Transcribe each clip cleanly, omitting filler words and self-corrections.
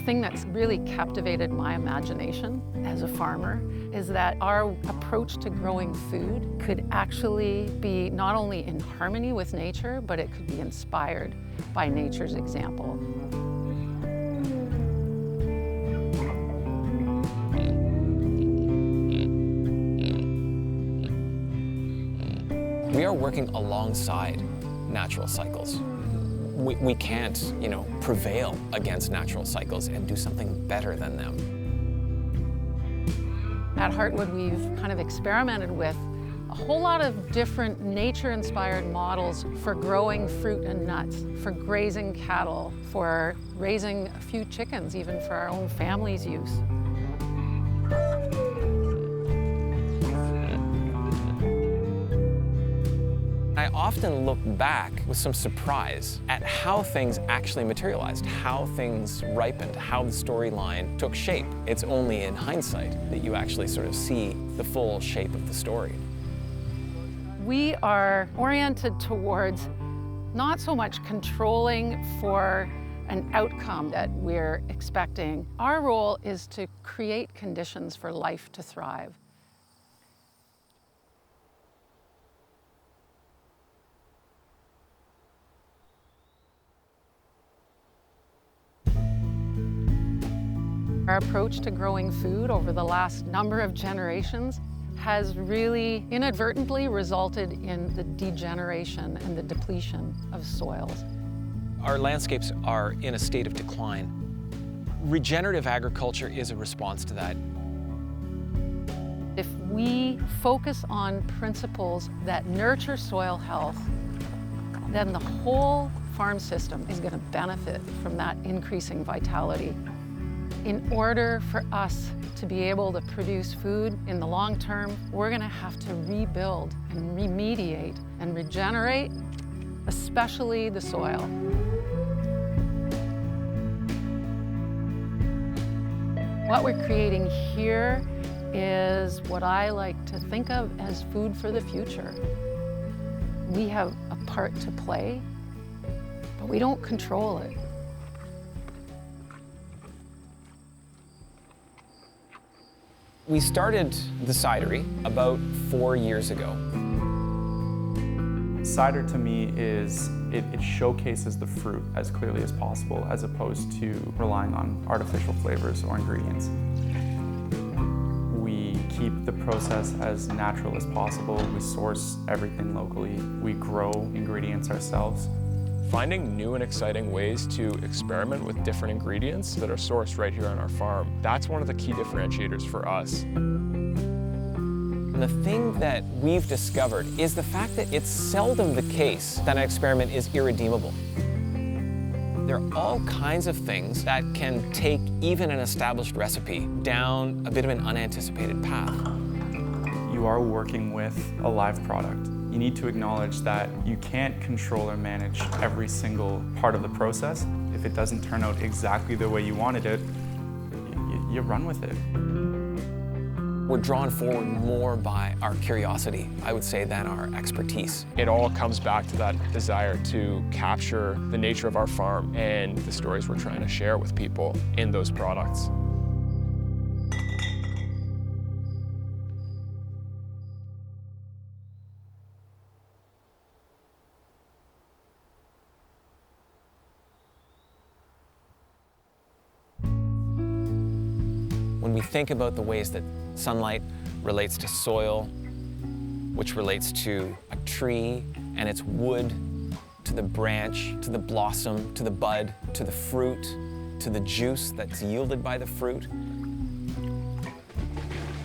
thing that's really captivated my imagination as a farmer is that our approach to growing food could actually be not only in harmony with nature, but it could be inspired by nature's example. We are working alongside natural cycles. We can't, prevail against natural cycles and do something better than them. At Heartwood, we've kind of experimented with a whole lot of different nature-inspired models for growing fruit and nuts, for grazing cattle, for raising a few chickens, even for our own family's use. I often look back with some surprise at how things actually materialized, how things ripened, how the storyline took shape. It's only in hindsight that you actually sort of see the full shape of the story. We are oriented towards not so much controlling for an outcome that we're expecting. Our role is to create conditions for life to thrive. Our approach to growing food over the last number of generations has really inadvertently resulted in the degeneration and the depletion of soils. Our landscapes are in a state of decline. Regenerative agriculture is a response to that. If we focus on principles that nurture soil health, then the whole farm system is going to benefit from that increasing vitality. In order for us to be able to produce food in the long term, we're going to have to rebuild and remediate and regenerate, especially the soil. What we're creating here is what I like to think of as food for the future. We have a part to play, but we don't control it. We started the cidery about 4 years ago. Cider to me is, it showcases the fruit as clearly as possible as opposed to relying on artificial flavors or ingredients. We keep the process as natural as possible. We source everything locally. We grow ingredients ourselves. Finding new and exciting ways to experiment with different ingredients that are sourced right here on our farm, that's one of the key differentiators for us. And the thing that we've discovered is the fact that it's seldom the case that an experiment is irredeemable. There are all kinds of things that can take even an established recipe down a bit of an unanticipated path. You are working with a live product. You need to acknowledge that you can't control or manage every single part of the process. If it doesn't turn out exactly the way you wanted it, you run with it. We're drawn forward more by our curiosity, I would say, than our expertise. It all comes back to that desire to capture the nature of our farm and the stories we're trying to share with people in those products. When we think about the ways that sunlight relates to soil, which relates to a tree and its wood, to the branch, to the blossom, to the bud, to the fruit, to the juice that's yielded by the fruit,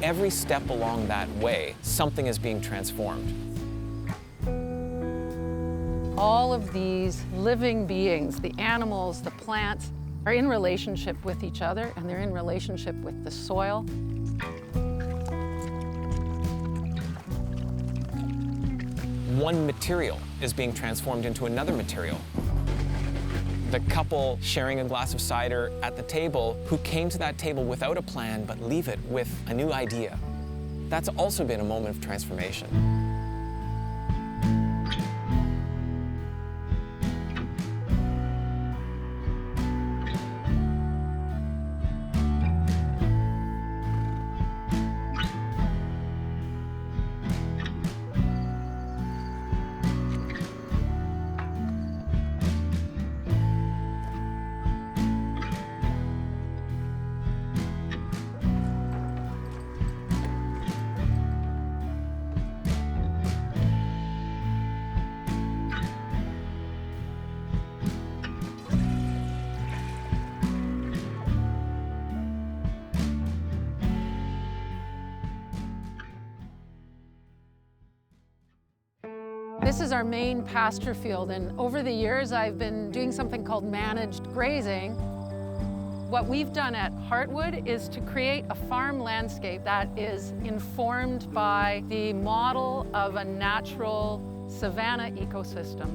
every step along that way, something is being transformed. All of these living beings, the animals, the plants, are in relationship with each other, and they're in relationship with the soil. One material is being transformed into another material. The couple sharing a glass of cider at the table who came to that table without a plan but leave it with a new idea. That's also been a moment of transformation. This is our main pasture field, and over the years I've been doing something called managed grazing. What we've done at Heartwood is to create a farm landscape that is informed by the model of a natural savanna ecosystem.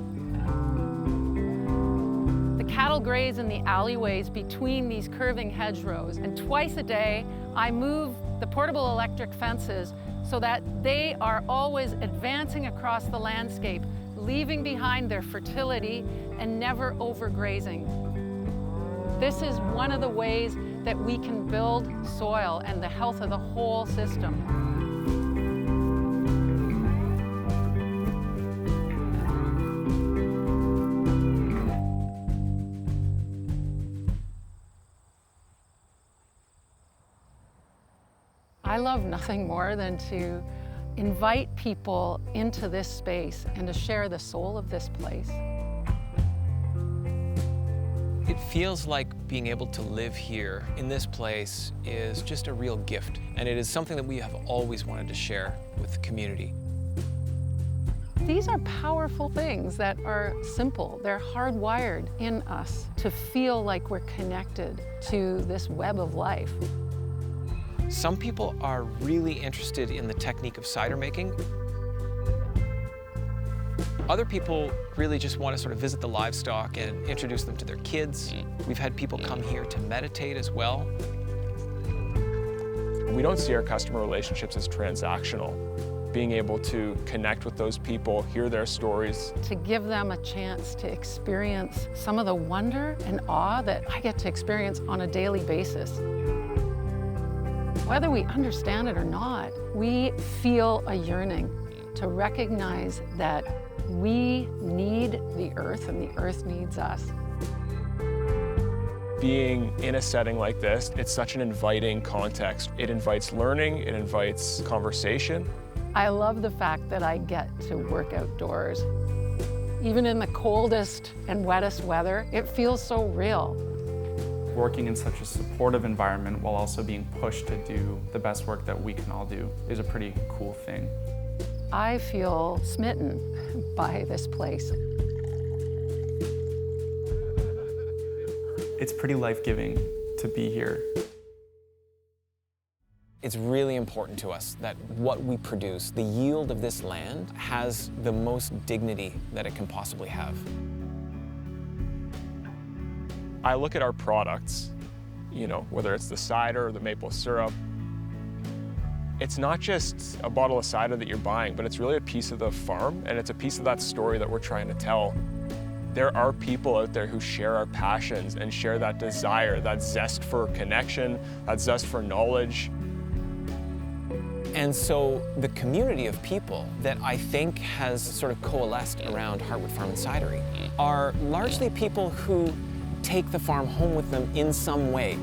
The cattle graze in the alleyways between these curving hedgerows, and twice a day I move the portable electric fences so that they are always advancing across the landscape, leaving behind their fertility and never overgrazing. This is one of the ways that we can build soil and the health of the whole system. I love nothing more than to invite people into this space and to share the soul of this place. It feels like being able to live here in this place is just a real gift, and it is something that we have always wanted to share with the community. These are powerful things that are simple. They're hardwired in us to feel like we're connected to this web of life. Some people are really interested in the technique of cider making. Other people really just want to sort of visit the livestock and introduce them to their kids. We've had people come here to meditate as well. We don't see our customer relationships as transactional. Being able to connect with those people, hear their stories. To give them a chance to experience some of the wonder and awe that I get to experience on a daily basis. Whether we understand it or not, we feel a yearning to recognize that we need the earth and the earth needs us. Being in a setting like this, it's such an inviting context. It invites learning, it invites conversation. I love the fact that I get to work outdoors. Even in the coldest and wettest weather, it feels so real. Working in such a supportive environment while also being pushed to do the best work that we can all do is a pretty cool thing. I feel smitten by this place. It's pretty life-giving to be here. It's really important to us that what we produce, the yield of this land, has the most dignity that it can possibly have. I look at our products, whether it's the cider or the maple syrup. It's not just a bottle of cider that you're buying, but it's really a piece of the farm, and it's a piece of that story that we're trying to tell. There are people out there who share our passions and share that desire, that zest for connection, that zest for knowledge. And so the community of people that I think has sort of coalesced around Heartwood Farm Cidery are largely people who take the farm home with them in some way.